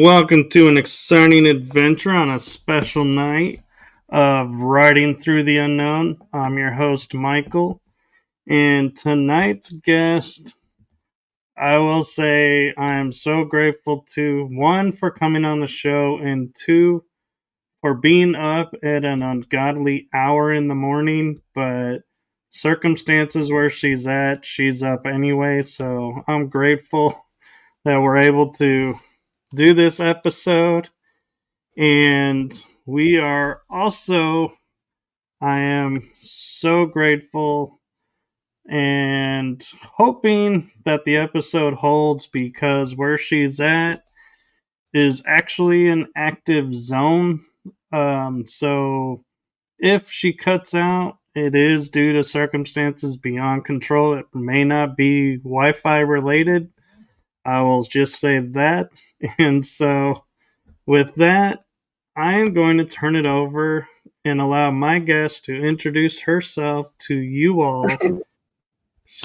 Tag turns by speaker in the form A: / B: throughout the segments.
A: Welcome to an exciting adventure on a special night of riding through the unknown. I'm your host, Michael, and tonight's guest, I will say I am so grateful to, one, for coming on the show, and two, for being up at an ungodly hour in the morning, but circumstances where she's up anyway, so I'm grateful that we're able to do this episode. And we are also, I am so grateful and hoping that the episode holds, because where she's at is actually an active zone. So if she cuts out, it is due to circumstances beyond control. It may not be Wi-Fi related. I will just say that. And so with that, I am going to turn it over and allow my guest to introduce herself to you all.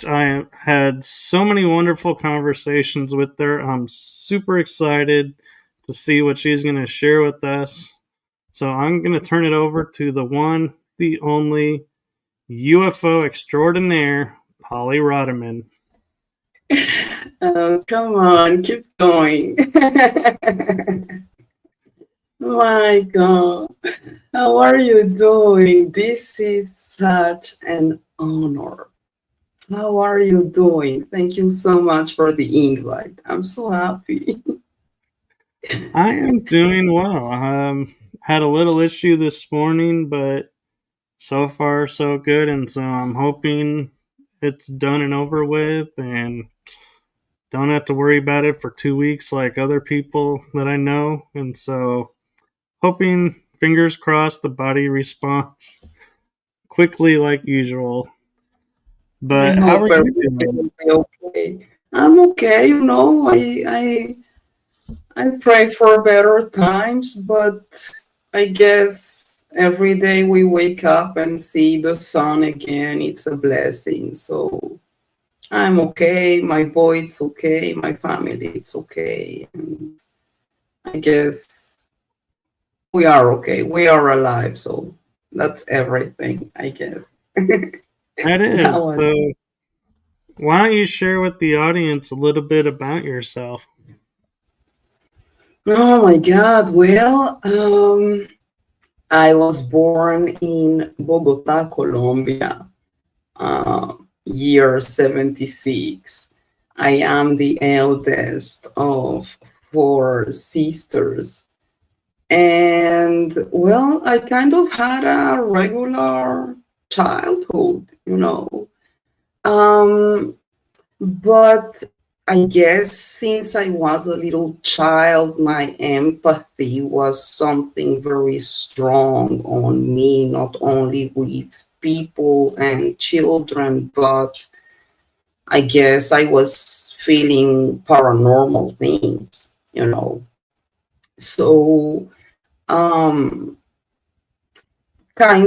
A: I had so many wonderful conversations with her. I'm super excited to see what she's going to share with us. So I'm going to turn it over to the one, the only UFO extraordinaire, Poly Rottermann.
B: Oh, come on, keep going. Michael, how are you doing? This is such an honor. How are you doing? Thank you so much for the invite. I'm so happy.
A: I am doing well. Had a little issue this morning, but so far so good, and so I'm hoping it's done and over with and don't have to worry about it for 2 weeks like other people that I know. And so hoping, fingers crossed, the body responds quickly like usual. But how are you doing?
B: Okay. I'm okay, I pray for better times, but I guess every day we wake up and see the sun again, it's a blessing. So I'm okay. My boy, it's okay. My family, it's okay. And I guess we are okay. We are alive. So that's everything, I guess.
A: That is. So why don't you share with the audience a little bit about yourself?
B: Oh my God. Well, I was born in Bogota, Colombia, year 76. I am the eldest of 4 sisters. And well, I kind of had a regular childhood, But I guess since I was a little child, my empathy was something very strong on me, not only with people and children, but I guess I was feeling paranormal things, So, kind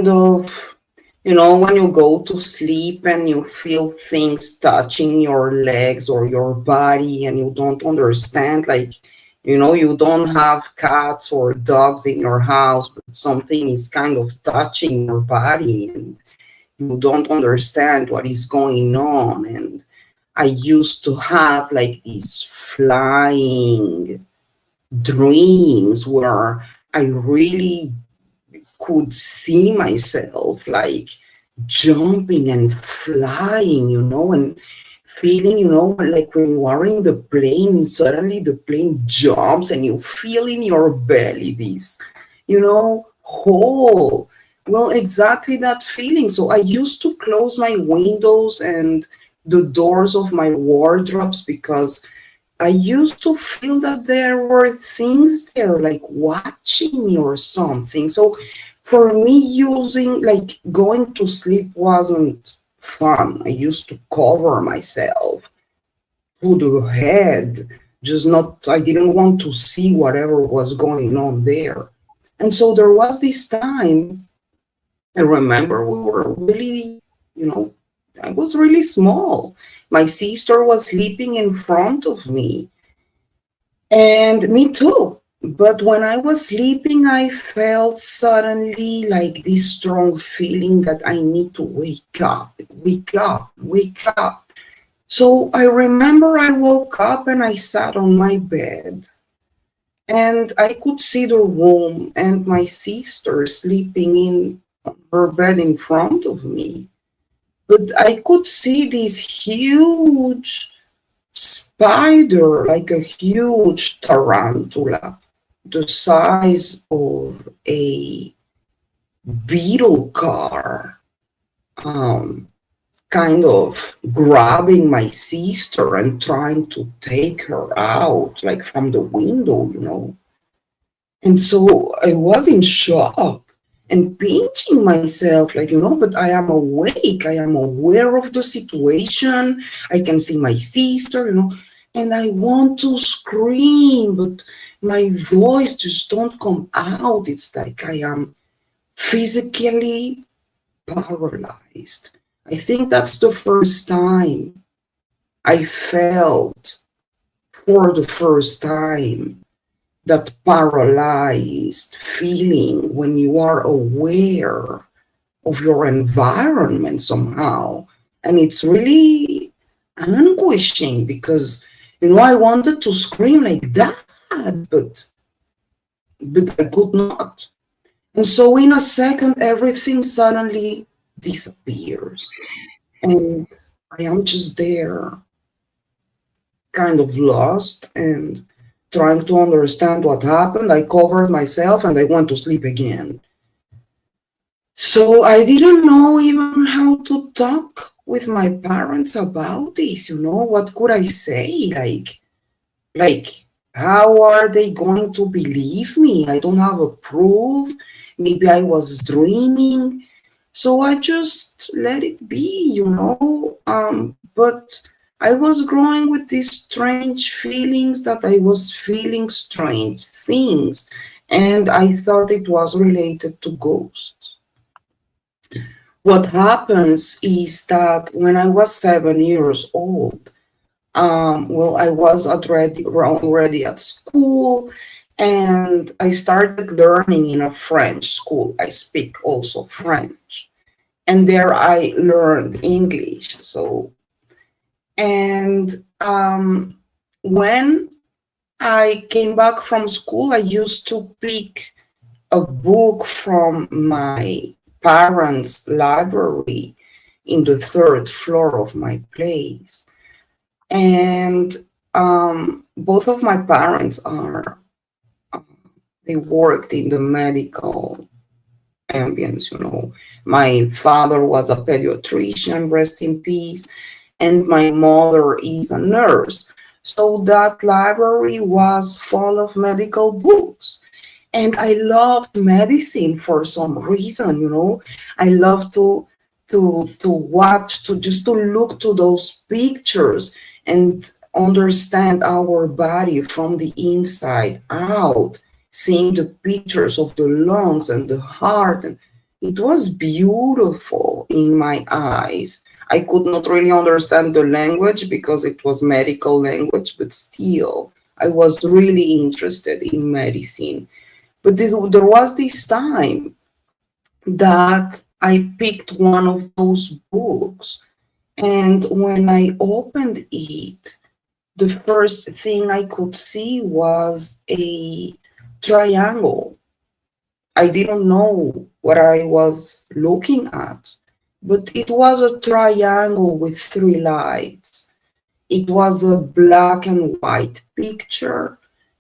B: of, when you go to sleep and you feel things touching your legs or your body and you don't understand, like, you don't have cats or dogs in your house, but something is kind of touching your body and you don't understand what is going on. And I used to have like these flying dreams where I really could see myself like jumping and flying, and feeling, like when you are in the plane, suddenly the plane jumps and you feel in your belly this, hole. Well, exactly that feeling. So I used to close my windows and the doors of my wardrobes because I used to feel that there were things there like watching me or something. So for me, going to sleep wasn't fun. I used to cover myself to the head, I didn't want to see whatever was going on there. And so there was this time, I remember we were really, I was really small. My sister was sleeping in front of me. And me too. But when I was sleeping, I felt suddenly like this strong feeling that I need to wake up, wake up, wake up. So I remember I woke up and I sat on my bed and I could see the room and my sister sleeping in her bed in front of me. But I could see this huge spider, like a huge tarantula, the size of a beetle car, um, kind of grabbing my sister and trying to take her out, like from the window. And so I was in shock and pinching myself, but I am awake. I am aware of the situation. I can see my sister, and I want to scream, but my voice just don't come out. It's like I am physically paralyzed. I think that's the first time I felt for the first time that paralyzed feeling when you are aware of your environment somehow. And it's really anguishing because, I wanted to scream like that, but I could not. And so in a second, everything suddenly disappears. And I am just there, kind of lost and trying to understand what happened. I covered myself and I went to sleep again. So I didn't know even how to talk with my parents about this, what could I say? Like, how are they going to believe me? I don't have a proof. Maybe I was dreaming. So I just let it be. But I was growing with these strange feelings that I was feeling strange things. And I thought it was related to ghosts. What happens is that when I was 7 years old, I was already at school, and I started learning in a French school. I speak also French, and there I learned English. And when I came back from school, I used to pick a book from my parents' library in the third floor of my place. And both of my parents they worked in the medical ambience. My father was a pediatrician, rest in peace, and my mother is a nurse. So that library was full of medical books. And I loved medicine for some reason. I love to watch, to look to those pictures and understand our body from the inside out, seeing the pictures of the lungs and the heart. And it was beautiful in my eyes. I could not really understand the language because it was medical language, but still, I was really interested in medicine. But there was this time that I picked one of those books, and when I opened it, the first thing I could see was a triangle. I didn't know what I was looking at, but it was a triangle with three lights. It was a black and white picture,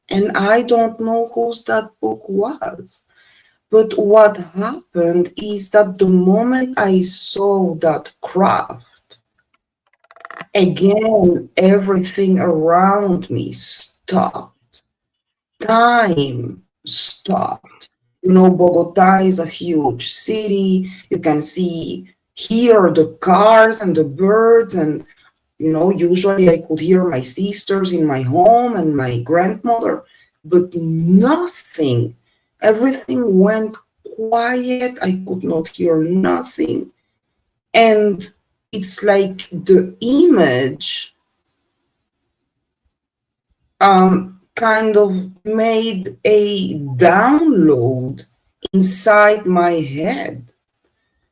B: and I don't know whose that book was. But what happened is that the moment I saw that craft, again, everything around me stopped. Time stopped. Bogota is a huge city. You can hear the cars and the birds, and usually I could hear my sisters in my home and my grandmother, but nothing. Everything went quiet. I could not hear nothing. And it's like the image kind of made a download inside my head.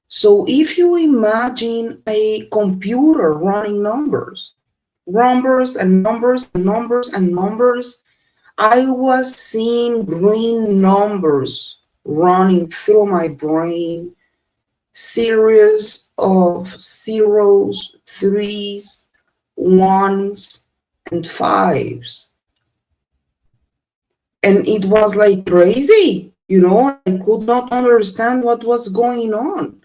B: So if you imagine a computer running numbers, numbers and numbers and numbers and numbers, I was seeing green numbers running through my brain, series of zeros, threes, ones, and fives. And it was like crazy, I could not understand what was going on.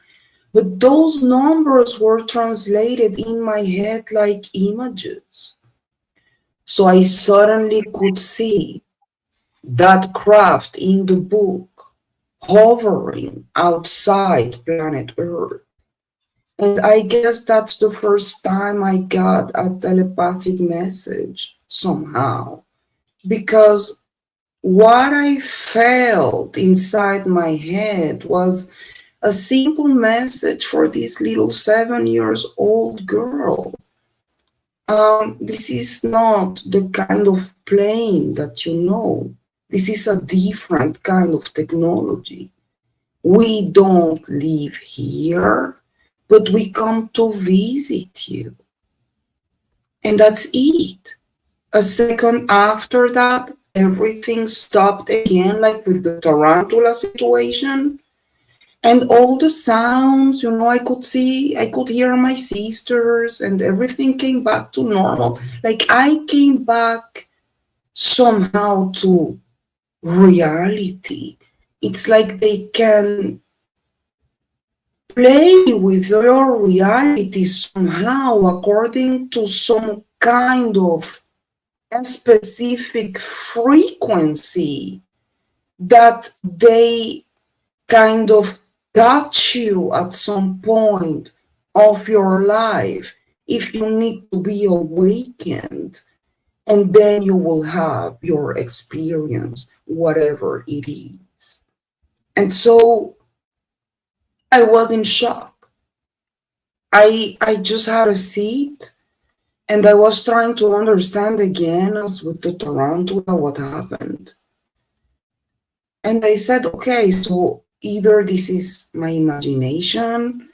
B: But those numbers were translated in my head like images. So I suddenly could see that craft in the book hovering outside planet Earth. And I guess that's the first time I got a telepathic message somehow. Because what I felt inside my head was a simple message for this little 7 years old girl. This is not the kind of plane that you know. This is a different kind of technology. We don't live here, but we come to visit you. And that's it. A second after that, everything stopped again, like with the tarantula situation. And all the sounds, I could hear my sisters, and everything came back to normal. Like I came back somehow to reality. It's like they can play with your reality somehow according to some kind of a specific frequency that they kind of touch you at some point of your life if you need to be awakened, and then you will have your experience, whatever it is. And so I was in shock. I just had a seat and I was trying to understand again, as with the tarantula, what happened. And I said, okay, so either this is my imagination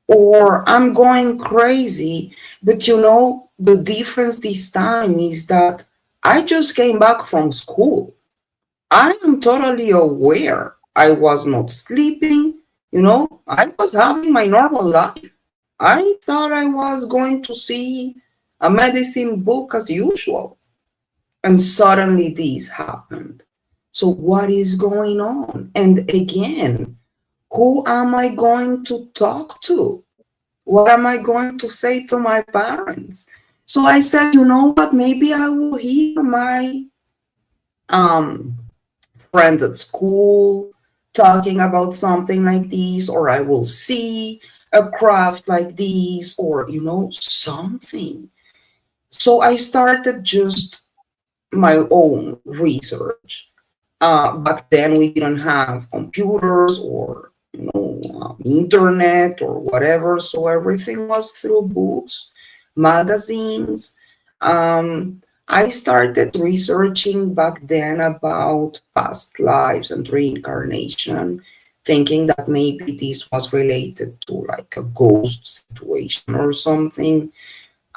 B: or I'm going crazy. But the difference this time is that I just came back from school. I am totally aware. I was not sleeping, I was having my normal life. I thought I was going to see a medicine book as usual. And suddenly this happened. So what is going on? And again, who am I going to talk to? What am I going to say to my parents? So I said, you know what, maybe I will hear my friends at school talking about something like this, or I will see a craft like this, or, something. So I started just my own research. Back then we didn't have computers or internet or whatever, so everything was through books, magazines. I started researching back then about past lives and reincarnation, thinking that maybe this was related to like a ghost situation or something.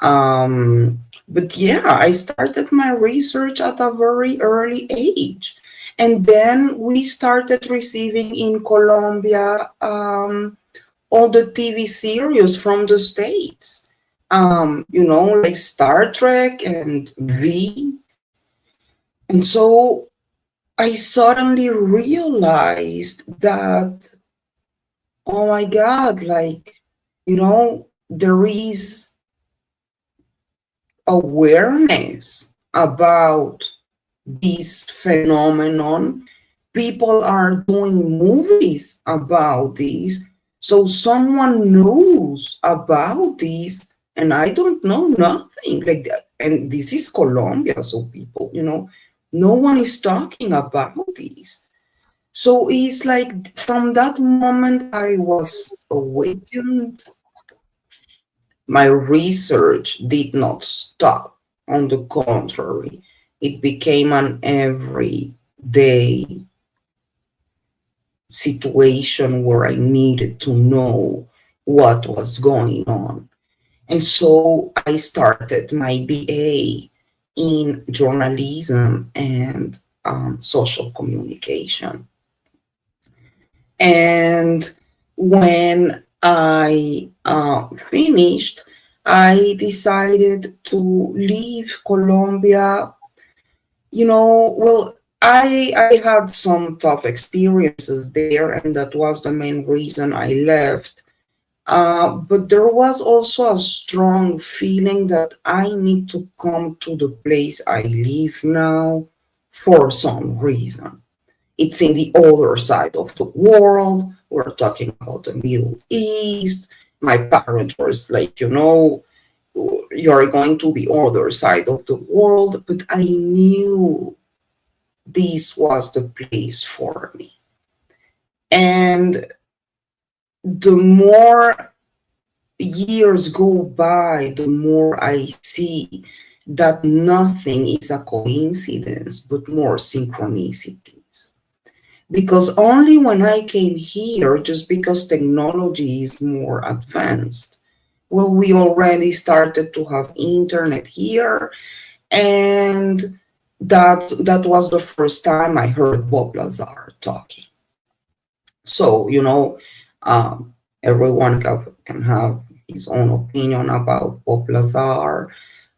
B: But yeah, I started my research at a very early age. And then we started receiving in Colombia all the TV series from the States, like Star Trek and V. And so I suddenly realized that, oh my God, there is awareness about this phenomenon. People are doing movies about this. So someone knows about this, and I don't know nothing like that. And this is Colombia, so people, no one is talking about this. So it's like from that moment I was awakened. My research did not stop. On the contrary, It became an everyday situation where I needed to know what was going on. And so I started my BA in journalism and social communication. And when I finished, I decided to leave Colombia. Well, I had some tough experiences there, and that was the main reason I left. But there was also a strong feeling that I need to come to the place I live now for some reason. It's in the other side of the world. We're talking about the Middle East. My parents were like, you're going to the other side of the world. But I knew this was the place for me. And the more years go by, the more I see that nothing is a coincidence, but more synchronicities. Because only when I came here, just because technology is more advanced, well, we already started to have internet here, and that was the first time I heard Bob Lazar talking. So, everyone can have his own opinion about Bob Lazar.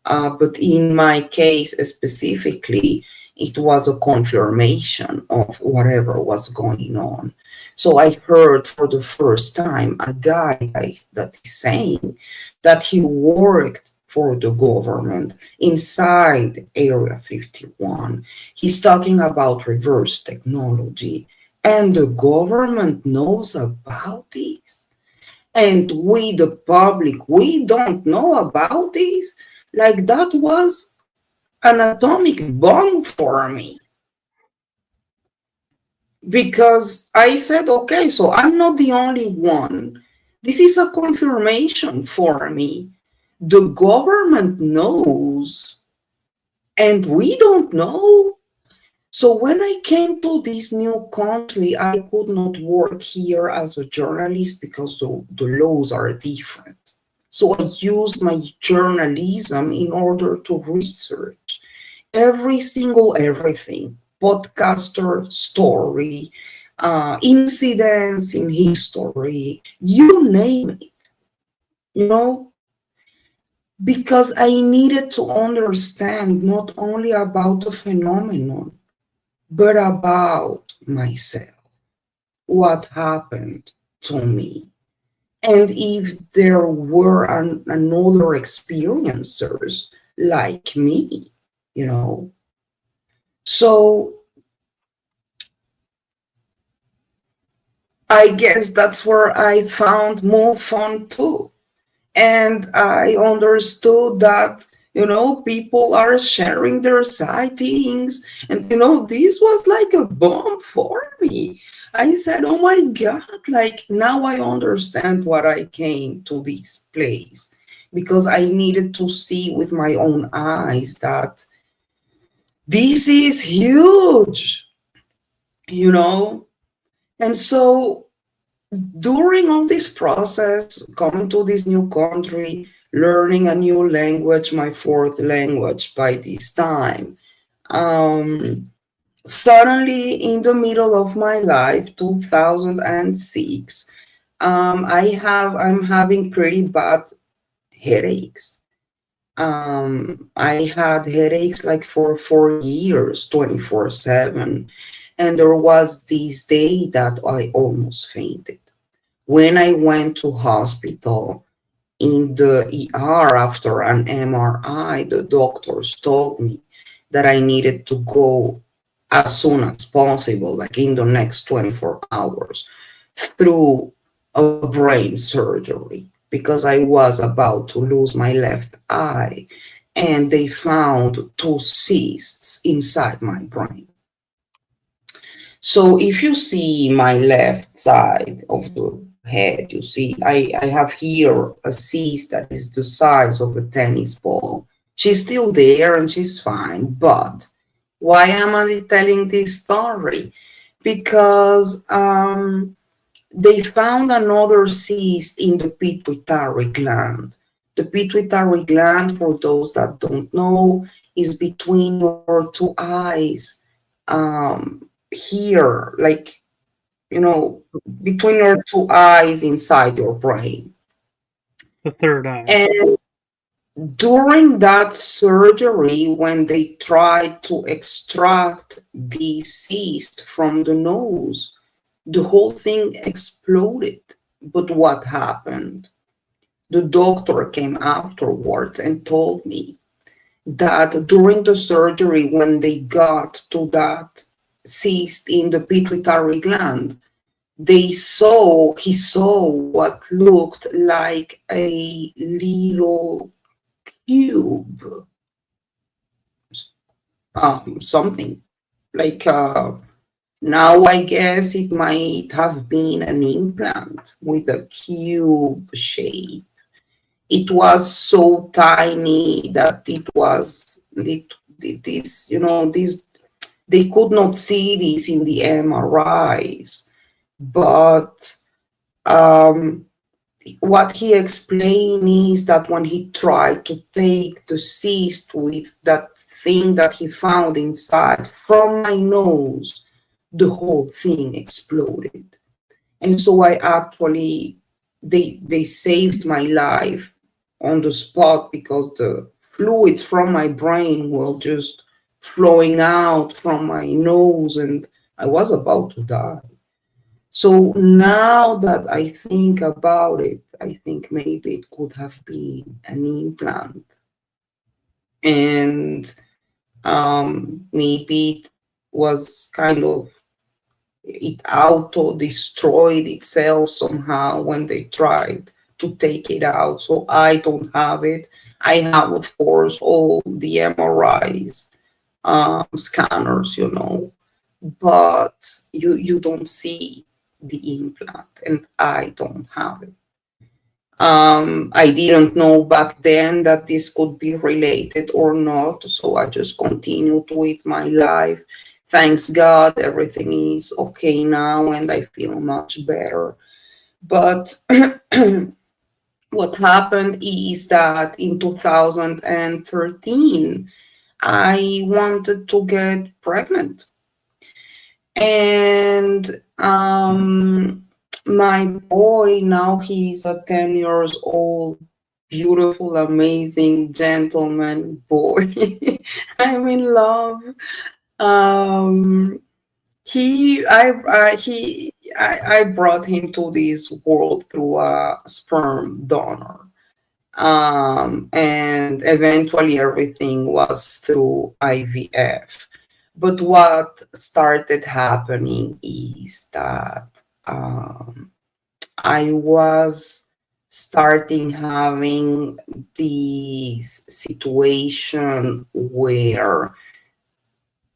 B: But in my case specifically, it was a confirmation of whatever was going on. So I heard for the first time a guy that is saying that he worked for the government inside Area 51. He's talking about reverse technology, and the government knows about this. And we, the public, we don't know about this. Like, that was an atomic bomb for me. Because I said, okay, so I'm not the only one. This is a confirmation for me. The government knows, and we don't know. So when I came to this new country, I could not work here as a journalist because the laws are different. So I used my journalism in order to research every single everything, podcaster, story, incidents in history, you name it, you know, because I needed to understand not only about the phenomenon, but about myself, what happened to me. And if there were another experiencers like me, you know. So I guess that's where I found more fun too. And I understood that, people are sharing their sightings. And, this was like a bomb for me. I said, oh my God, like now I understand what I came to this place, because I needed to see with my own eyes that this is huge, And so during all this process, coming to this new country, learning a new language, my fourth language by this time, suddenly in the middle of my life, 2006, I'm having pretty bad headaches. I had headaches like for 4 years, 24/7. And there was this day that I almost fainted. When I went to hospital in the ER after an MRI, the doctors told me that I needed to go as soon as possible, like in the next 24 hours, through a brain surgery, because I was about to lose my left eye, and they found 2 cysts inside my brain. So if you see my left side of the head, you see I have here a cyst that is the size of a tennis ball. She's still there and she's fine, but Why am I telling this story? Because they found another cyst in the pituitary gland. The pituitary gland, for those that don't know, is between your two eyes. Here, like, between your two eyes inside your brain.
A: The third eye.
B: And during that surgery, when they tried to extract the cyst from the nose, the whole thing exploded. But what happened? The doctor came afterwards and told me that during the surgery, when they got to that cyst in the pituitary gland, he saw what looked like a little cube, something like now I guess it might have been an implant with a cube shape. It was so tiny that this they could not see this in the MRIs, but um, what he explained is that when he tried to take the cyst with that thing that he found inside from my nose, the whole thing exploded. And so they saved my life on the spot, because the fluids from my brain were just flowing out from my nose and I was about to die. So now that I think about it, I think maybe it could have been an implant. And maybe it was kind of, it auto-destroyed itself somehow when they tried to take it out. So I don't have it. I have, of course, all the MRIs, scanners, but you don't see the implant, and I don't have it. I didn't know back then that this could be related or not, so I just continued with my life. Thanks God, everything is okay now, and I feel much better. But what happened is that in 2013, I wanted to get pregnant. And my boy, now he's a 10 years old, beautiful, amazing gentleman boy. I'm in love. I brought him to this world through a sperm donor. And eventually everything was through IVF. But what started happening is that I was starting having this situation where,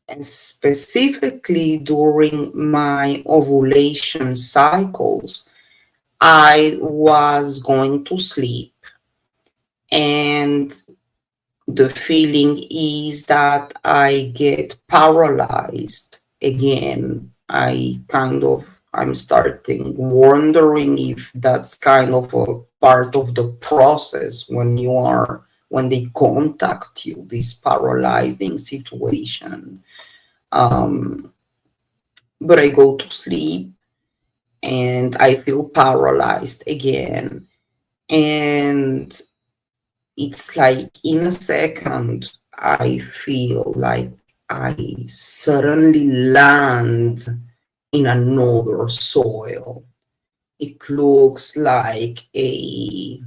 B: and specifically during my ovulation cycles, I was going to sleep, and the feeling is that I get paralyzed again. I'm starting wondering if that's kind of a part of the process when they contact you, this paralyzing situation. But I go to sleep and I feel paralyzed again. And it's like in a second, I feel like I suddenly land in another soil. It looks like if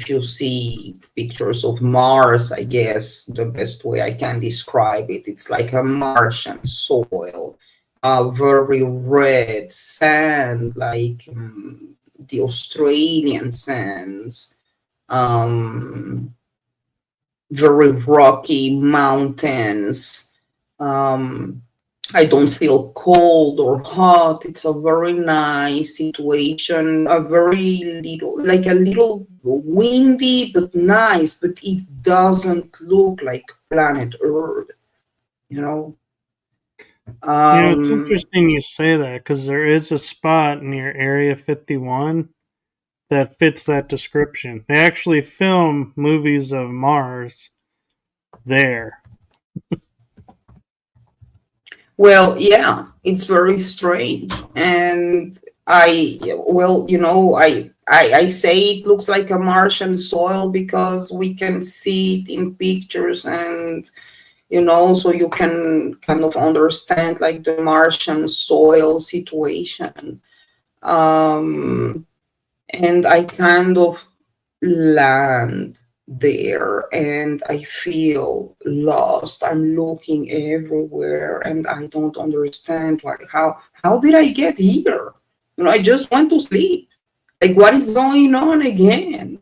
B: you see pictures of Mars, I guess the best way I can describe it, it's like a Martian soil, very red sand, like the Australian sands, very rocky mountains. I don't feel cold or hot. It's a very nice situation, a little windy, but nice, but it doesn't look like planet Earth. you know.
A: It's
B: Um,
A: interesting you say that because there is a spot near Area 51 that fits that description. They actually film movies of Mars there.
B: well, yeah, it's very strange. And well, I say it looks like a Martian soil because we can see it in pictures, and so you can kind of understand like the Martian soil situation. Um, and I kind of land there and I feel lost. I'm looking everywhere and I don't understand how did I get here? I just went to sleep. Like, what is going on again?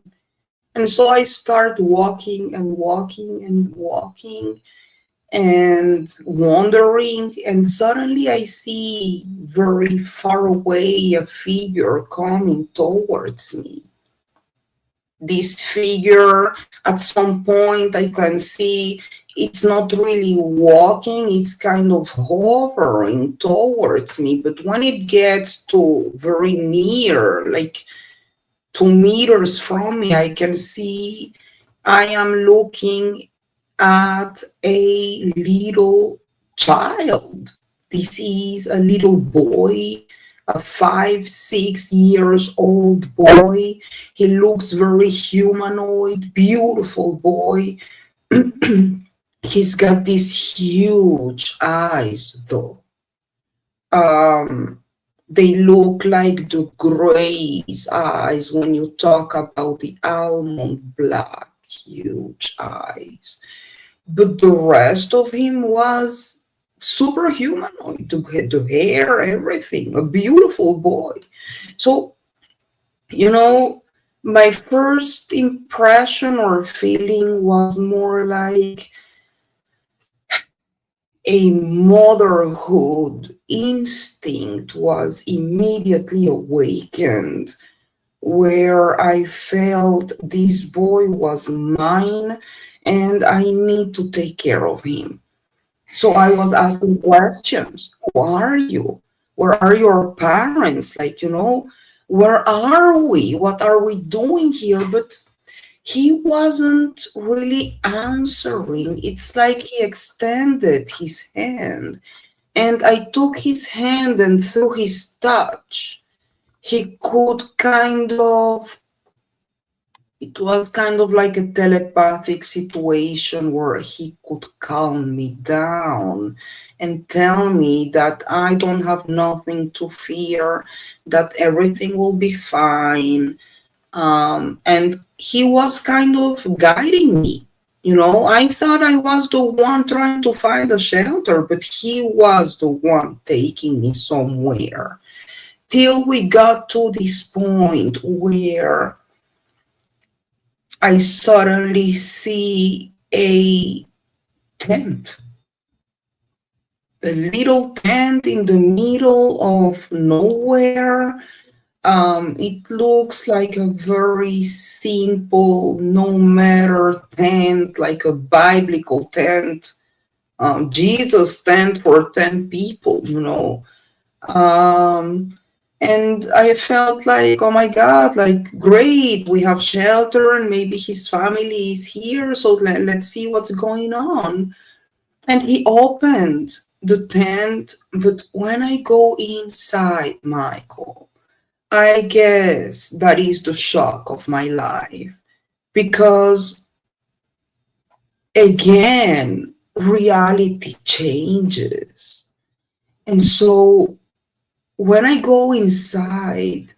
B: And so I start walking and walking and walking and wandering, and suddenly I see very far away a figure coming towards me. This figure, at some point I can see it's not really walking, it's kind of hovering towards me, but when it gets to very near, like 2 meters from me, I can see I am looking at a little child. This is a little boy, a 5, 6 years old boy. He looks very humanoid, beautiful boy. He's got these huge eyes, though. Um, they look like the Gray's eyes when you talk about the almond black, huge eyes. But the rest of him was super humanoid, the hair, everything, a beautiful boy. So, you know, my first impression or feeling was more like a motherhood instinct was immediately awakened, where I felt this boy was mine and I need to take care of him. So I was asking questions. Who are you? Where are your parents? Like, where are we? What are we doing here? But he wasn't really answering. It's like he extended his hand. And I took his hand, and through his touch, he could it was kind of like a telepathic situation where he could calm me down and tell me that I don't have nothing to fear, that everything will be fine. And he was kind of guiding me. I thought I was the one trying to find a shelter, but he was the one taking me somewhere. Till we got to this point where I suddenly see a tent, a little tent in the middle of nowhere. It looks like a very simple, no matter tent, like a biblical tent, Jesus tent for 10 people. Um, and I felt like, oh my God, like, great, we have shelter and maybe his family is here. So let's see what's going on. And he opened the tent. But when I go inside, Michael, I guess that is the shock of my life. Because again, reality changes. And so when I go inside,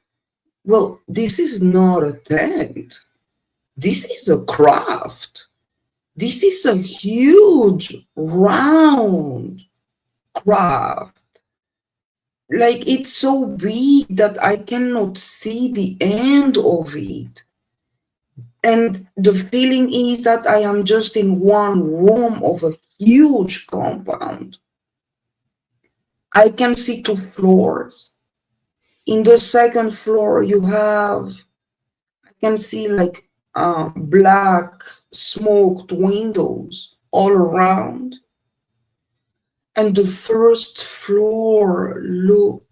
B: well, this is not a tent. This is a craft. This is a huge, round craft. Like, it's so big that I cannot see the end of it. And the feeling is that I am just in one room of a huge compound. I can see 2 floors. In the second floor, I can see like black smoked windows all around. And the first floor looked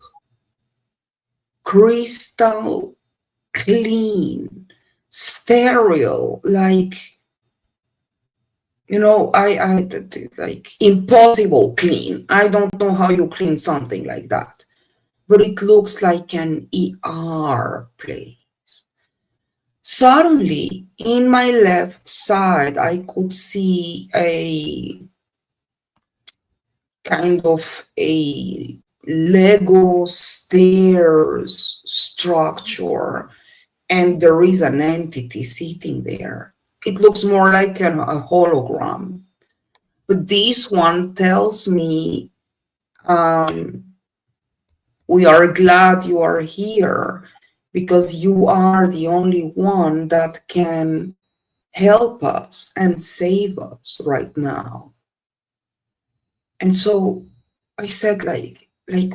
B: crystal clean, sterile, like, I like impossible clean. I don't know how you clean something like that, but it looks like an ER place. Suddenly, in my left side, I could see a kind of a Lego stairs structure, and there is an entity sitting there. It looks more like a hologram. But this one tells me, we are glad you are here because you are the only one that can help us and save us right now. And so I said, like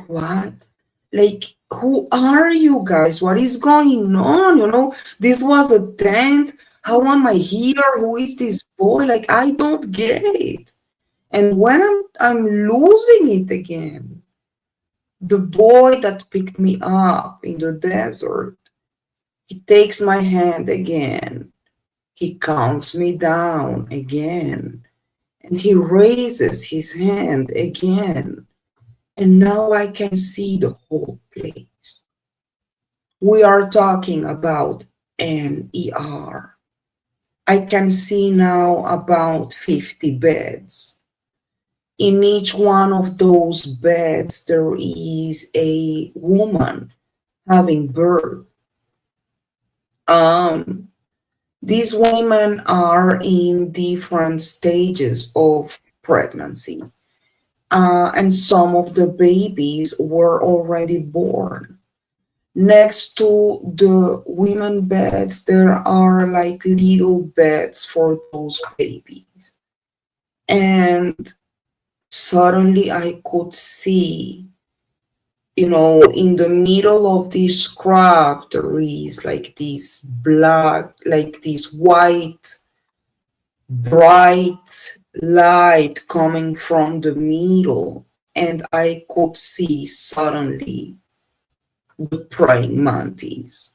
B: what? Like, who are you guys? What is going on? This was a tent. How am I here? Who is this boy? Like, I don't get it. And when I'm losing it again, the boy that picked me up in the desert, he takes my hand again. He counts me down again. And he raises his hand again. And now I can see the whole place. We are talking about an ER. I can see now about 50 beds. In each one of those beds, there is a woman having birth. These women are in different stages of pregnancy. And some of the babies were already born. Next to the women beds, there are like little beds for those babies. And suddenly I could see, in the middle of this craft, there is like this black, like this white, bright light coming from the middle. And I could see suddenly the praying mantis.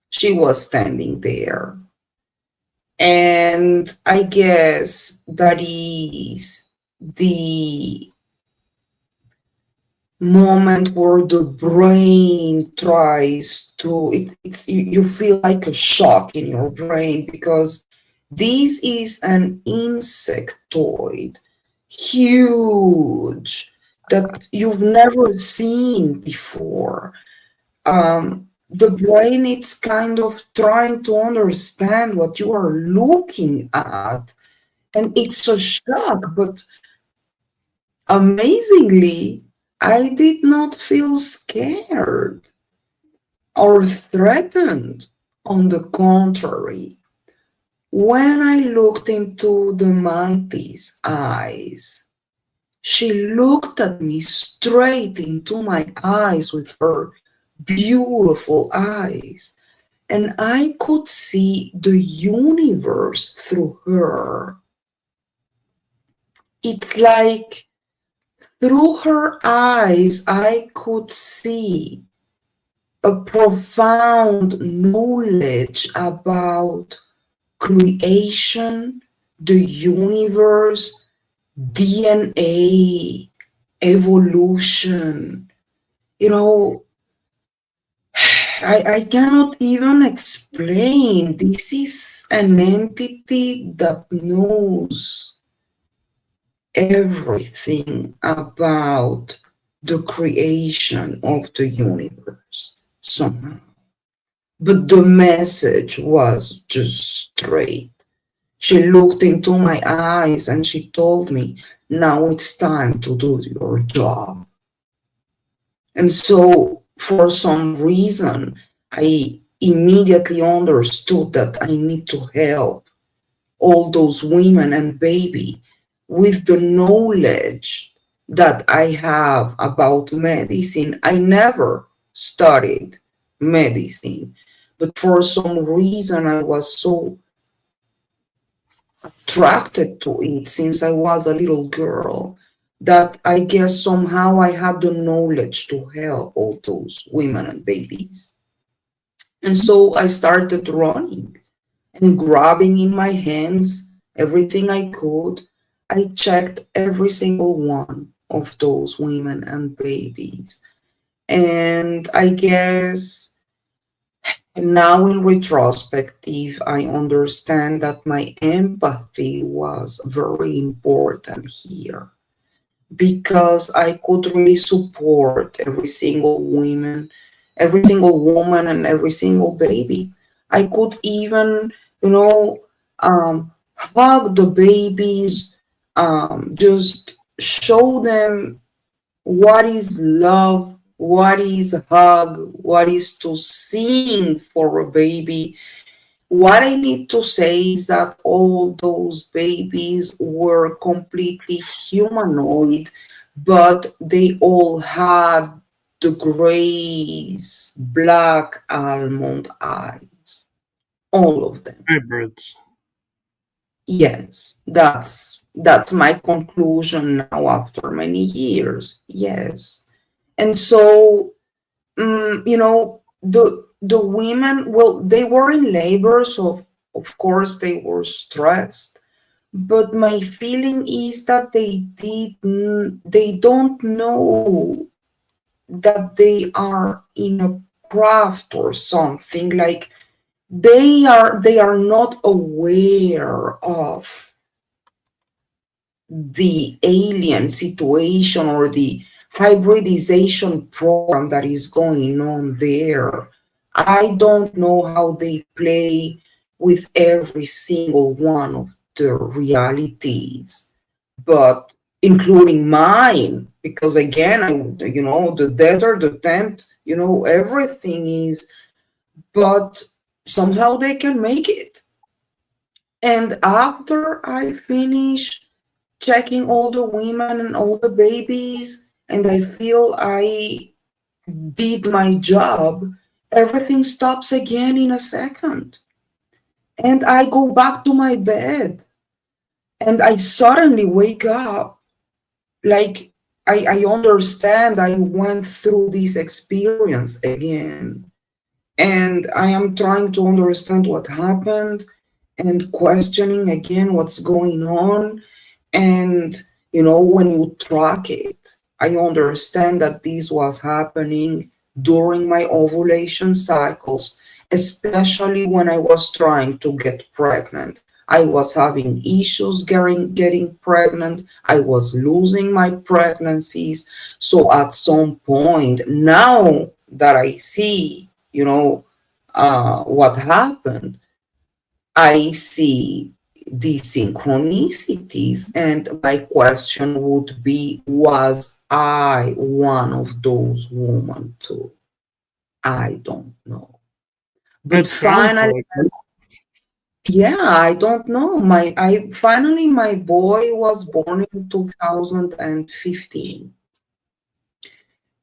B: She was standing there. And I guess that is the moment where the brain tries to, you feel like a shock in your brain, because this is an insectoid, huge, that you've never seen before. The brain, it's kind of trying to understand what you are looking at, and it's a shock. But amazingly, I did not feel scared or threatened. On the contrary, when I looked into the mantis' eyes, she looked at me straight into my eyes with her beautiful eyes, and I could see the universe through her. It's like through her eyes I could see a profound knowledge about creation, the universe, DNA, evolution. I cannot even explain. This is an entity that knows everything about the creation of the universe somehow. But the message was just straight. She looked into my eyes and she told me, now it's time to do your job. And so, for some reason, I immediately understood that I need to help all those women and baby with the knowledge that I have about medicine. I never studied medicine, but for some reason I was so attracted to it since I was a little girl. that I guess somehow I had the knowledge to help all those women and babies. And so I started running and grabbing in my hands everything I could. I checked every single one of those women and babies. And I guess now in retrospective, I understand that my empathy was very important here because I could really support every single woman and every single baby. I could even, you know, hug the babies, just show them what is love, what is hug, what is to sing for a baby. What I need to say is that all those babies were completely humanoid, but they all had the grays, black almond eyes. All of them.
A: Hybrids.
B: Yes, that's my conclusion now after many years. Yes. And so the women, well, they were in labor, so of course they were stressed, but my feeling is that they don't know that they are in a craft or something, like they are not aware of the alien situation or the hybridization program that is going on there. I don't know how they play with every single one of the realities, but including mine, because again, the desert, the tent, everything is, but somehow they can make it. And after I finish checking all the women and all the babies, and I feel I did my job, everything stops again in a second. And I go back to my bed, and I suddenly wake up. Like, I understand I went through this experience again. And I am trying to understand what happened and questioning again what's going on. And, when you track it, I understand that this was happening during my ovulation cycles, especially when I was trying to get pregnant. I was having issues getting pregnant. I was losing my pregnancies. So at some point, now that I see, what happened, I see the synchronicities, and my question would be, was I one of those women too? I don't know. But
A: It sounds
B: finally,
A: like it.
B: yeah, I don't know. My boy was born in 2015.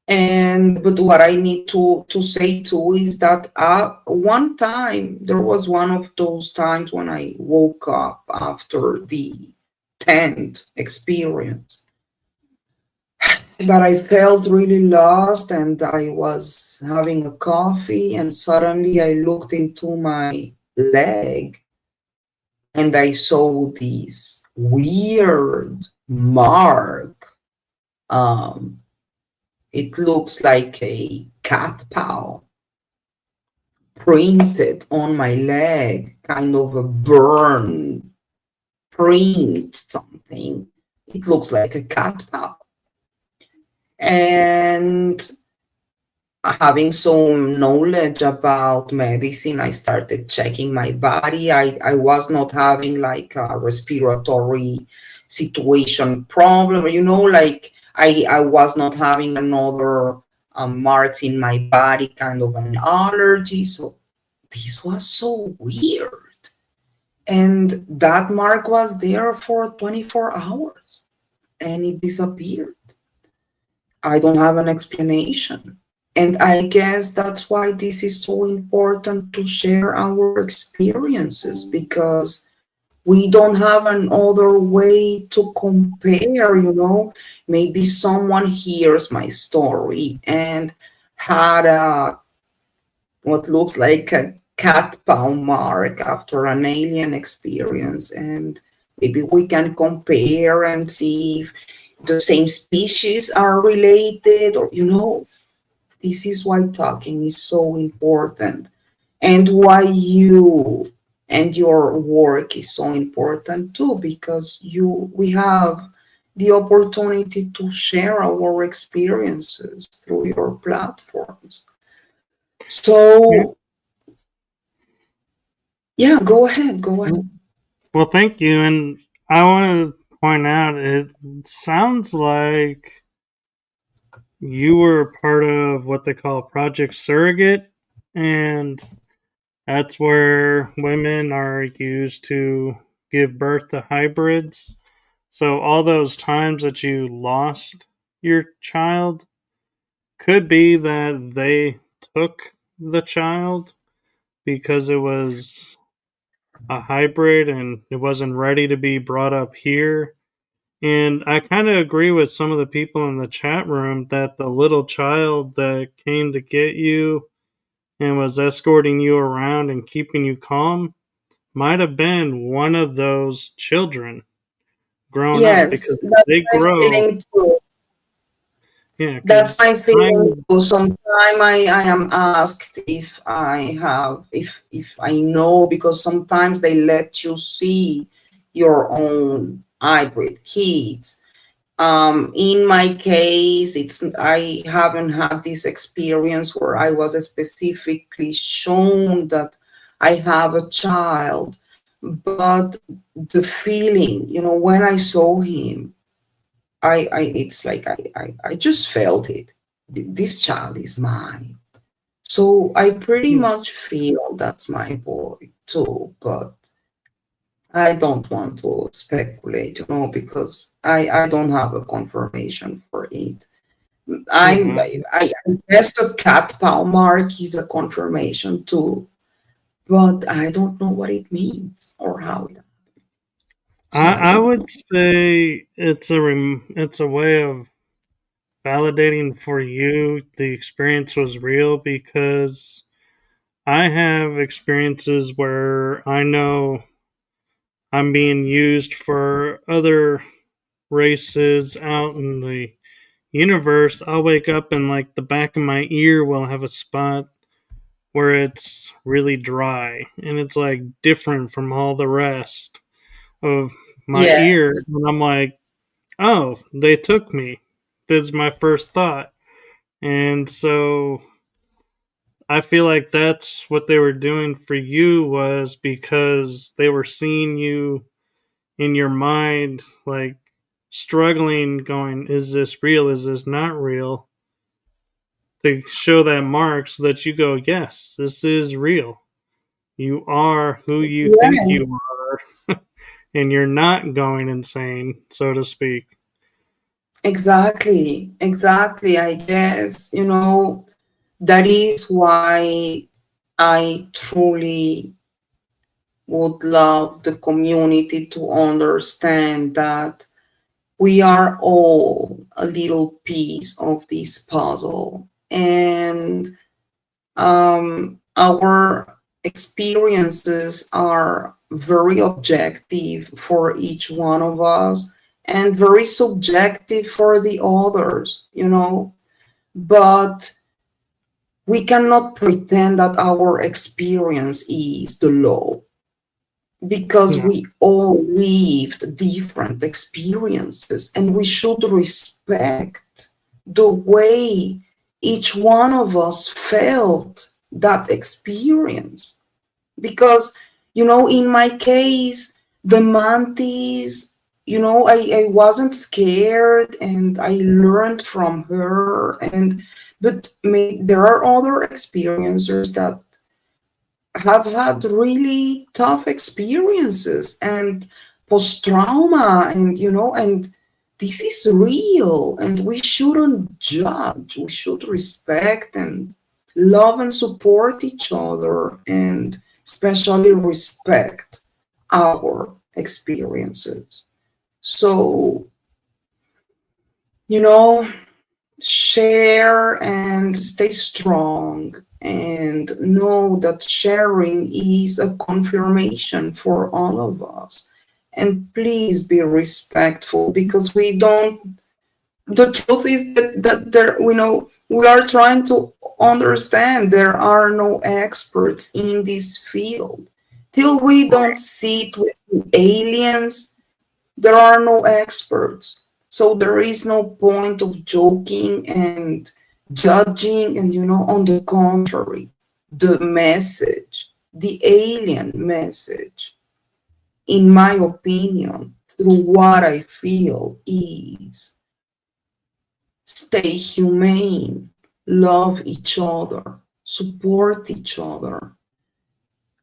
B: And but what I need to say too is that one time there was one of those times when I woke up after the tent experience that I felt really lost, and I was having a coffee, and suddenly I looked into my leg and I saw this weird mark. um It looks like a cat paw printed on my leg, kind of a burn print, something. It looks like a cat paw. And having some knowledge about medicine, I started checking my body. I was not having like a respiratory situation problem, like I was not having another marks in my body, kind of an allergy. So this was so weird. And that mark was there for 24 hours and it disappeared. I don't have an explanation. And I guess that's why this is so important to share our experiences, because We don't have another way to compare, maybe someone hears my story and had what looks like a cat paw mark after an alien experience, and maybe we can compare and see if the same species are related, or this is why talking is so important, and why you and your work is so important too, because we have the opportunity to share our experiences through your platforms. So yeah, go ahead.
A: Well, thank you. And I want to point out, it sounds like you were part of what they call Project Surrogate, and that's where women are used to give birth to hybrids. So all those times that you lost your child could be that they took the child because it was a hybrid and it wasn't ready to be brought up here. And I kind of agree with some of the people in the chat room that the little child that came to get you and was escorting you around and keeping you calm might have been one of those children grown up,
B: Yes,
A: because
B: that's
A: they
B: my
A: grow.
B: feeling too.
A: Yeah,
B: That's
A: because
B: my feeling
A: time.
B: too. Sometimes I am asked if I have, if I know, because sometimes they let you see your own hybrid kids. In my case, I haven't had this experience where I was specifically shown that I have a child, but the feeling, when I saw him, it's like I just felt it. This child is mine. So I pretty much feel that's my boy too, but I don't want to speculate, because I don't have a confirmation for it.
A: Yeah,
B: I guess the cat paw mark is a confirmation too, but I don't know what it means or how it. So I
A: I
B: don't know.
A: would say it's a way of validating for you the experience was real, because I have experiences where I know I'm being used for other races out in the universe. I'll wake up and like the back of my ear will have a spot where it's really dry and it's like different from all the rest of my ear.
B: Yes,
A: And I'm like, oh, they took me. That's my first thought. And so I feel like that's what they were doing for you, was because they were seeing you in your mind, like struggling, going, is this real? Is this not real? To show that mark so that you go, yes, this is real. You are who you think
B: yes,
A: you are, and you're not going insane, so to speak.
B: exactly. I guess, that is why I truly would love the community to understand that we are all a little piece of this puzzle, and our experiences are very objective for each one of us and very subjective for the others, but we cannot pretend that our experience is the law, because
A: No.
B: we all lived different experiences, and we should respect the way each one of us felt that experience. Because, in my case, the mantis, I wasn't scared and I learned from her, but there are other experiencers that have had really tough experiences and post trauma, and this is real, and we shouldn't judge. We should respect and love and support each other, and especially respect our experiences. So, you know, share and stay strong and know that sharing is a confirmation for all of us. And please be respectful, because we don't, the truth is that there, we are trying to understand there are no experts in this field. Till we don't sit with aliens, there are no experts. So there is no point of joking and judging. And, on the contrary, the message, the alien message, in my opinion, through what I feel, is stay humane, love each other, support each other.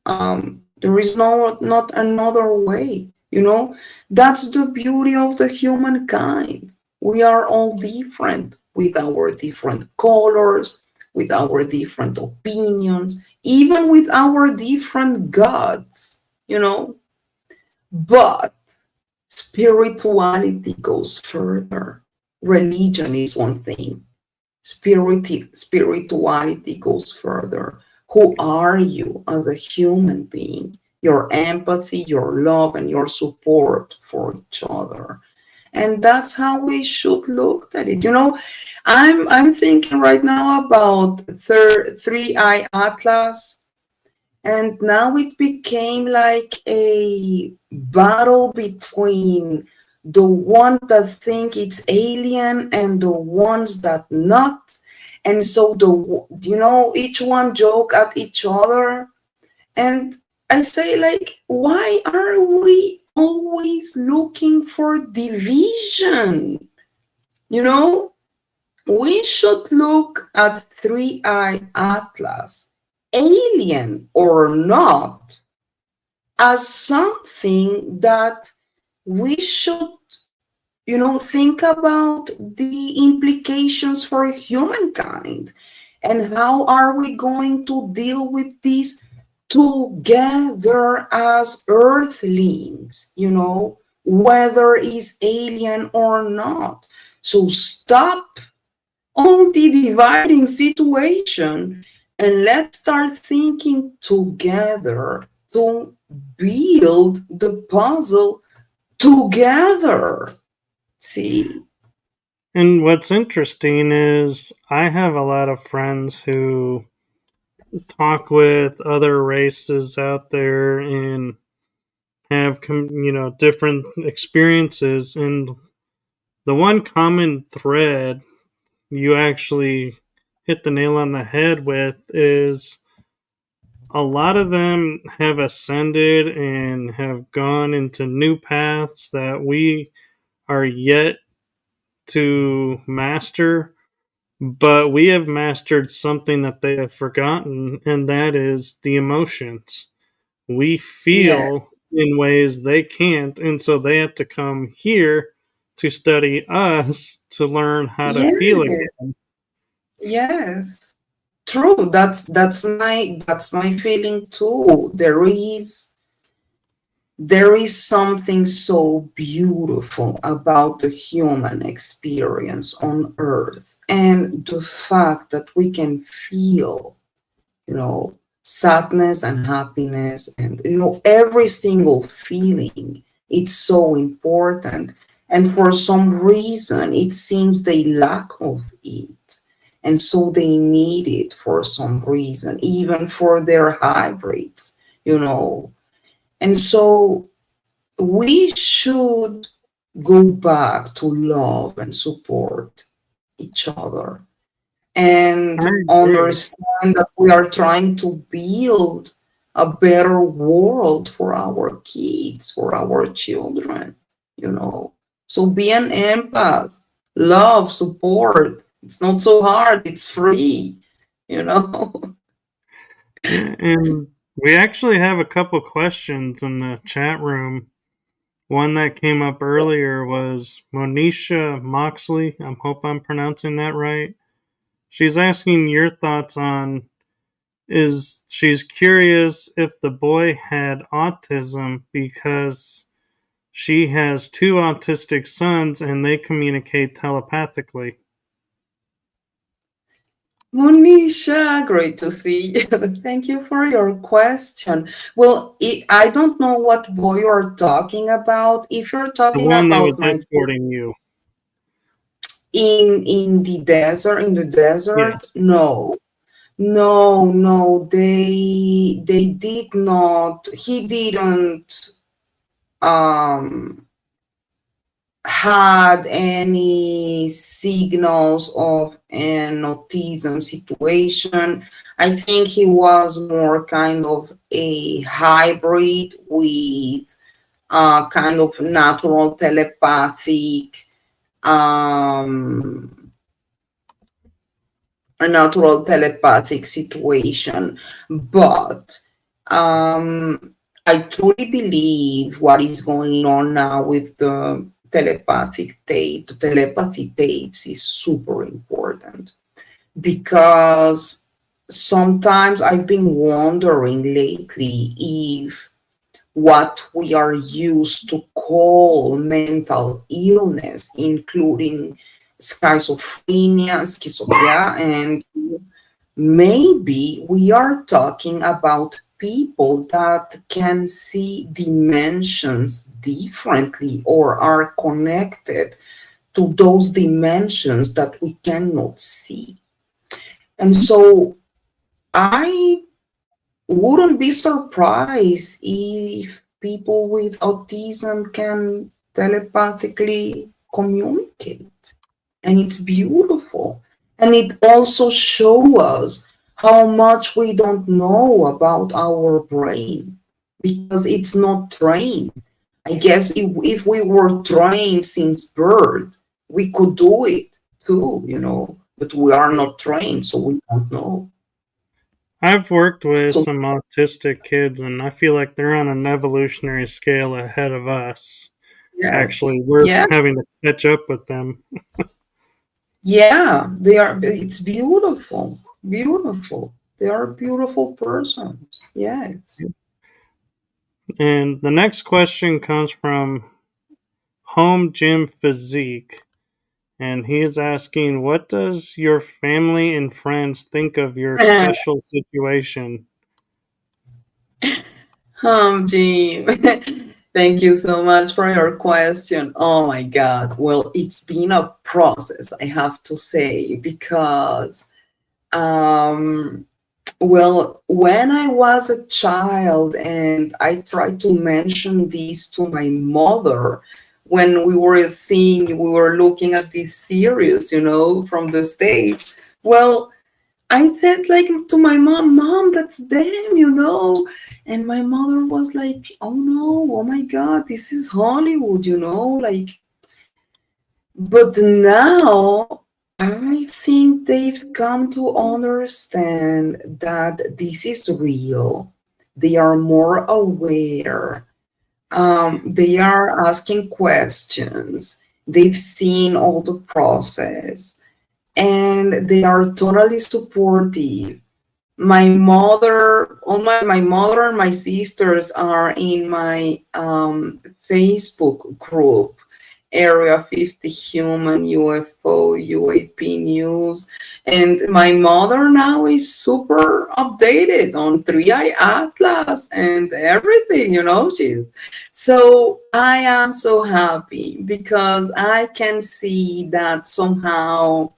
B: There is not another way. That's the beauty of the humankind. We are all different, with our different colors, with our different opinions, even with our different gods. But spirituality goes further. Religion is one thing. Spirituality goes further. Who are you as a human being? Your empathy, your love, and your support for each other. And that's how we should look at it. I'm thinking right now about 3I Atlas, and now it became like a battle between the ones that think it's alien and the ones that not. And so each one joke at each other. And I say, like, why are we always looking for division? We should look at 3I Atlas, alien or not, as something that we should think about the implications for humankind, and how are we going to deal with this together as earthlings, whether is alien or not. So stop all the dividing situation, and let's start thinking together to build the puzzle together. See?
A: And what's interesting is I have a lot of friends who talk with other races out there and have different experiences, and the one common thread you actually hit the nail on the head with is a lot of them have ascended and have gone into new paths that we are yet to master, but we have mastered something that they have forgotten, and that is the emotions. We
B: Yeah.
A: feel in ways they can't, and so they have to come here to study us to learn how to feel
B: Yes.
A: again.
B: Yes. True. That's my feeling too. There is something so beautiful about the human experience on Earth, and the fact that we can feel, sadness and happiness, and every single feeling. It's so important, and for some reason it seems they lack of it, and so they need it for some reason, even for their hybrids. And so we should go back to love and support each other,
A: I
B: and
A: agree.
B: understand that we are trying to build a better world for our kids, for our children. So be an empath, love, support. It's not so hard, it's free, you know.
A: Yeah, and we actually have a couple questions in the chat room. One that came up earlier was Monisha Moxley. I hope I'm pronouncing that right. She's asking your thoughts on she's curious if the boy had autism because She has 2 autistic sons and they communicate telepathically.
B: Monisha, great to see you. Thank you for your question. Well, I don't know what boy you're talking about. If you're
A: The
B: talking
A: one that
B: about
A: was
B: my
A: escorting you.
B: in the desert,
A: Yes.
B: no. No, they did not. He didn't um had any signals of an autism situation. I think he was more kind of a hybrid with kind of natural telepathic um a natural telepathic situation. But I truly believe what is going on now with the telepathy tapes is super important, because sometimes I've been wondering lately if what we are used to call mental illness, including schizophrenia, and maybe we are talking about people that can see dimensions differently or are connected to those dimensions that we cannot see. And so I wouldn't be surprised if people with autism can telepathically communicate. And it's beautiful. And it also shows us how much we don't know about our brain, because it's not trained. I guess if we were trained since birth, we could do it too, but we are not trained, so we don't know.
A: I've worked with
B: So,
A: some autistic kids, and I feel like they're on an evolutionary scale ahead of us.
B: yes.
A: Actually, we're
B: Yeah.
A: having to catch up with them.
B: Yeah, they are. It's beautiful, beautiful. They are beautiful persons. Yes.
A: And the next question comes from Home Gym Physique. And he is asking, what does your family and friends think of your special situation?
B: Jim, thank you so much for your question. Oh my God. Well, it's been a process, I have to say, because um, well, when I was a child, and I tried to mention this to my mother when we were looking at this series, from the States. Well, I said like to my mom, that's them. And my mother was like, oh no, oh my God, this is Hollywood, like, but now I think they've come to understand that this is real. They are more aware. They are asking questions. They've seen all the process, and they are totally supportive. My mother and my sisters are in my Facebook group, Area 50 Human UFO UAP News. And my mother now is super updated on 3i Atlas and everything. So I am so happy because I can see that somehow,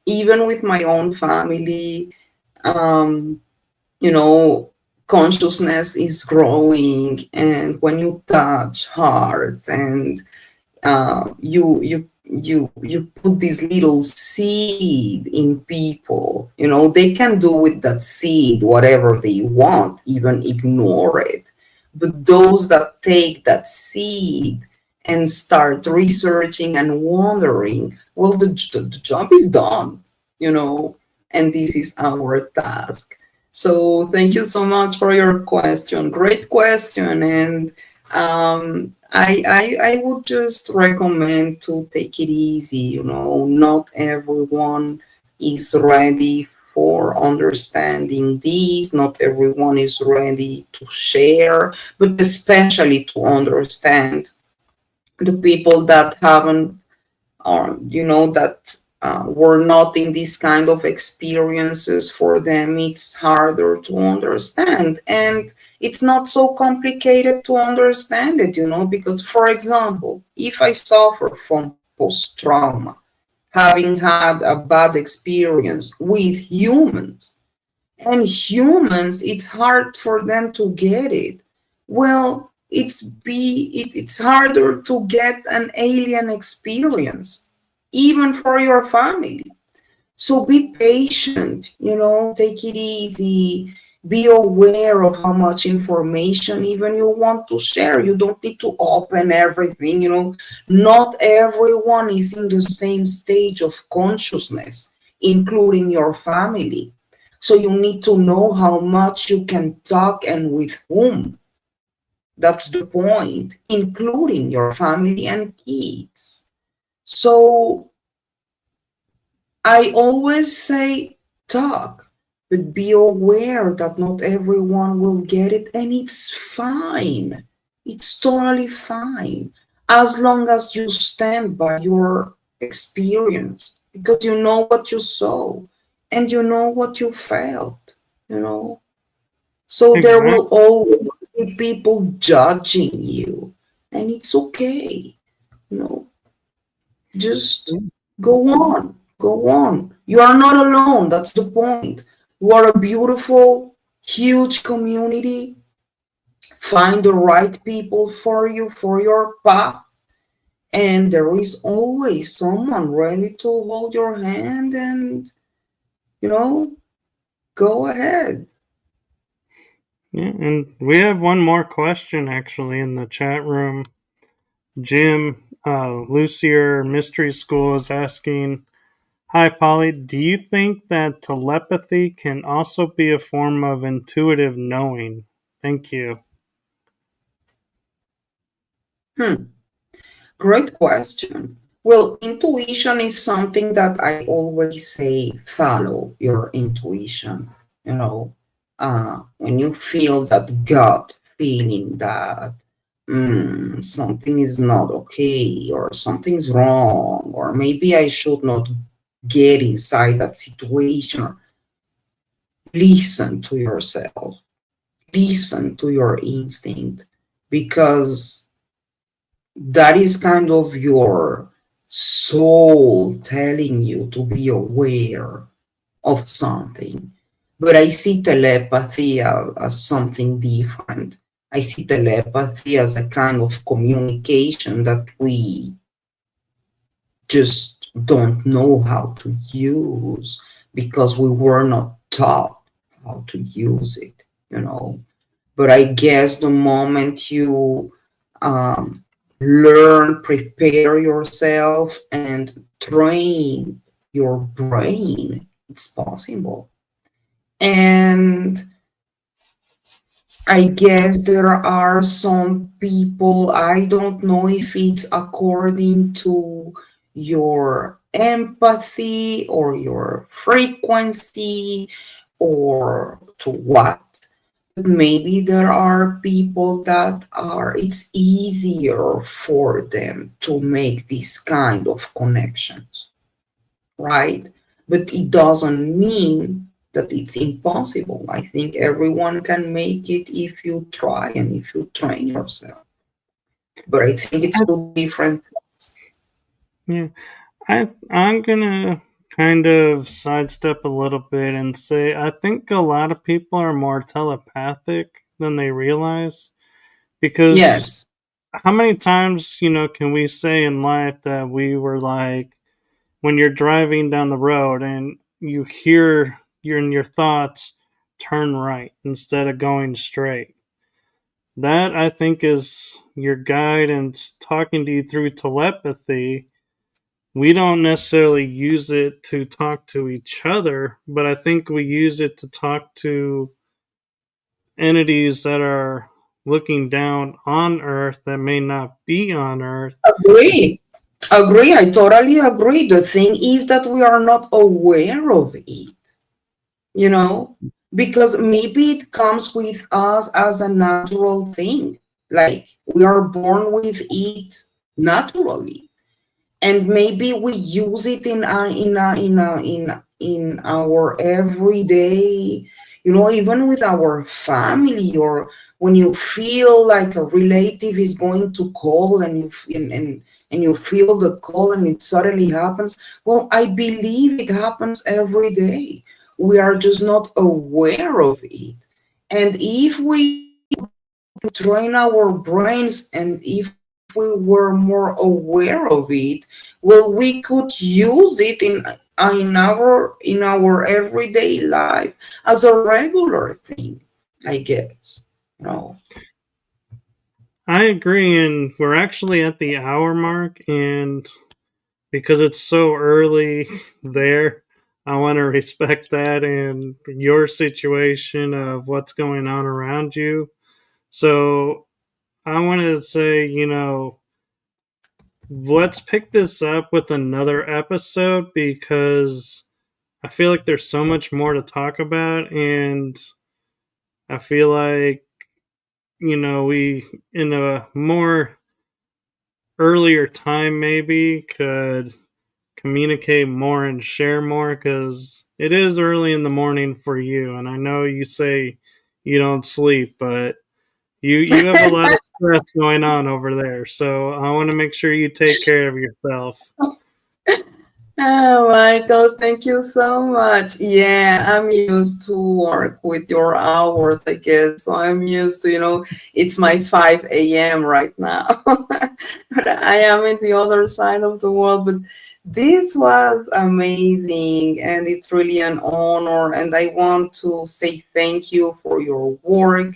B: even with my own family, um, you know, consciousness is growing. And when you touch hearts, and you put this little seed in people, they can do with that seed whatever they want, even ignore it. But those that take that seed and start researching and wondering, well, the job is done. And this is our task. So thank you so much for your question. Great question. And I would just recommend to take it easy. Not everyone is ready for understanding these. Not everyone is ready to share, but especially to understand The people that haven't, or that were not in this kind of experiences, for them it's harder to understand, and it's not so complicated to understand it, because, for example, if I suffer from post-trauma, having had a bad experience with humans, and humans, it's hard for them to get it. Well, it's harder to get an alien experience, even for your family. So be patient, take it easy. Be aware of how much information even you want to share. You don't need to open everything, Not everyone is in the same stage of consciousness, including your family. So you need to know how much you can talk and with whom. That's the point, including your family and kids. So I always say talk, but be aware that not everyone will get it, and it's fine. It's totally fine, as long as you stand by your experience, because you know what you saw and you know what you felt, So there
A: Exactly.
B: will always be people judging you, and it's okay, you know. Just go on, go on. You are not alone. That's the point. You are a beautiful, huge community. Find the right people for you, for your path. And there is always someone ready to hold your hand and, go ahead.
A: Yeah, and we have one more question actually in the chat room. Jim Lucier Mystery School is asking, "Hi Polly, do you think that telepathy can also be a form of intuitive knowing? Thank you."
B: Hmm. Great question. Well, intuition is something that I always say, follow your intuition. When you feel that gut feeling that something is not okay, or something's wrong, or maybe I should not get inside that situation, listen to yourself, listen to your instinct, because that is kind of your soul telling you to be aware of something. But I see telepathy as something different. I see telepathy as a kind of communication that we just don't know how to use, because we were not taught how to use it. But I guess the moment you um, learn, prepare yourself, and train your brain, it's possible. And I guess there are some people, I don't know if it's according to your empathy or your frequency or to what. Maybe there are people that it's easier for them to make this kind of connections, right? But it doesn't mean that it's impossible. I think everyone can make it if you try and if you train yourself. But I think it's two different things.
A: Yeah, I'm gonna kind of sidestep a little bit and say I think a lot of people are more telepathic than they realize, because
B: Yes,
A: how many times, can we say in life that we were like, when you're driving down the road and you hear you're in your thoughts, turn right instead of going straight. That I think is your guide and talking to you through telepathy. We don't necessarily use it to talk to each other, but I think we use it to talk to entities that are looking down on Earth that may not be on Earth.
B: agree. Agree. I totally agree. The thing is that we are not aware of it, you know, because maybe it comes with us as a natural thing. Like we are born with it, naturally, and maybe we use it in our everyday, even with our family, or when you feel like a relative is going to call, and and you feel the call and it suddenly happens. Well, I believe it happens every day. We are just not aware of it. And if we train our brains, and if we were more aware of it, well, we could use it in our everyday life as a regular thing, I guess. No.
A: I agree, and we're actually at the hour mark, and because it's so early there, I want to respect that and your situation of what's going on around you. So I want to say, let's pick this up with another episode because I feel like there's so much more to talk about, and I feel like, we, in a more earlier time, maybe could communicate more and share more because it is early in the morning for you, and I know you say you don't sleep, but you have a lot of stress going on over there, so I want to make sure you take care of yourself.
B: Oh, Michael, thank you so much. Yeah, I'm used to work with your hours, I guess. So I'm used to, it's my 5 a.m. right now. But I am in the other side of the world. But this was amazing, and it's really an honor. And I want to say thank you for your work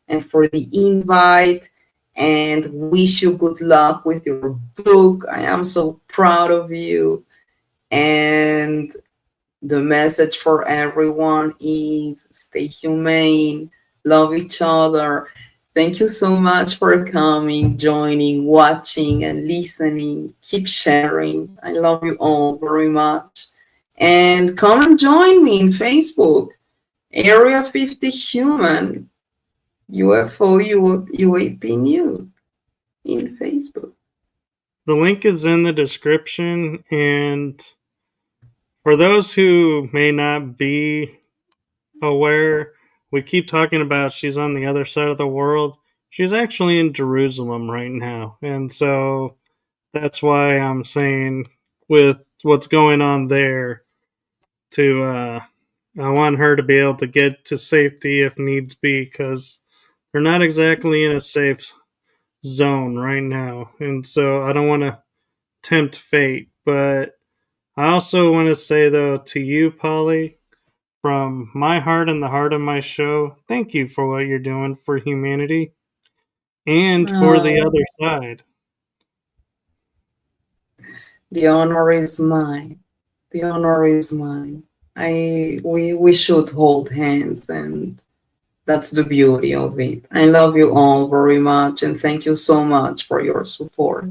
B: and for the invite, and wish you good luck with your book. I am so proud of you. And the message for everyone is stay humane, love each other. Thank you so much for coming, joining, watching, and listening. Keep sharing. I love you all very much. And come and join me in Facebook, Area 50 Human, UFO UAP News in Facebook.
A: The link is in the description, and for those who may not be aware, we keep talking about she's on the other side of the world. She's actually in Jerusalem right now, and so that's why I'm saying, with what's going on there, I want her to be able to get to safety if needs be, because they're not exactly in a safe zone right now, and so I don't want to tempt fate. But I also want to say, though, to you, Polly, from my heart and the heart of my show, thank you for what you're doing for humanity and for the
B: Oh,
A: other side.
B: the honor is mine. The honor is mine. We should hold hands, and that's the beauty of it. I love you all very much, and thank you so much for your support.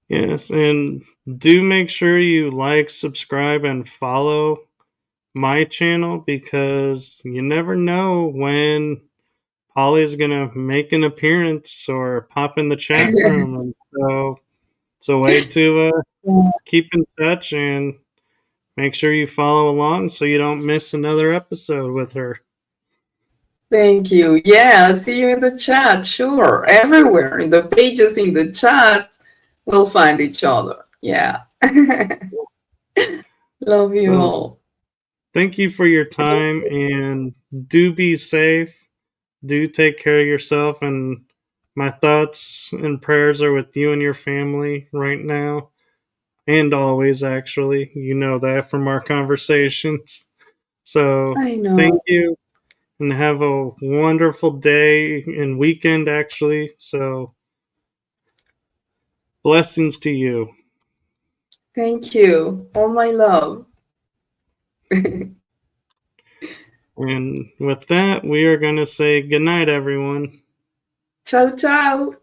A: Yes, and do make sure you like, subscribe, and follow my channel, because you never know when Polly's gonna make an appearance or pop in the chat room, and so it's a way to keep in touch, and make sure you follow along so you don't miss another episode with her.
B: Thank you. Yeah, I'll see you in the chat. Sure. Everywhere in the pages in the chat, we'll find each other. Yeah. Love you
A: So
B: all.
A: thank you for your time, and do be safe. Do take care of yourself, and my thoughts and prayers are with you and your family right now, and always, actually. You know that from our conversations. So
B: I
A: thank
B: know.
A: you, and have a wonderful day and weekend, actually. So blessings to you.
B: Thank you. All my love.
A: And with that, we are going to say goodnight, everyone.
B: Chao, chao.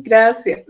B: Gracias.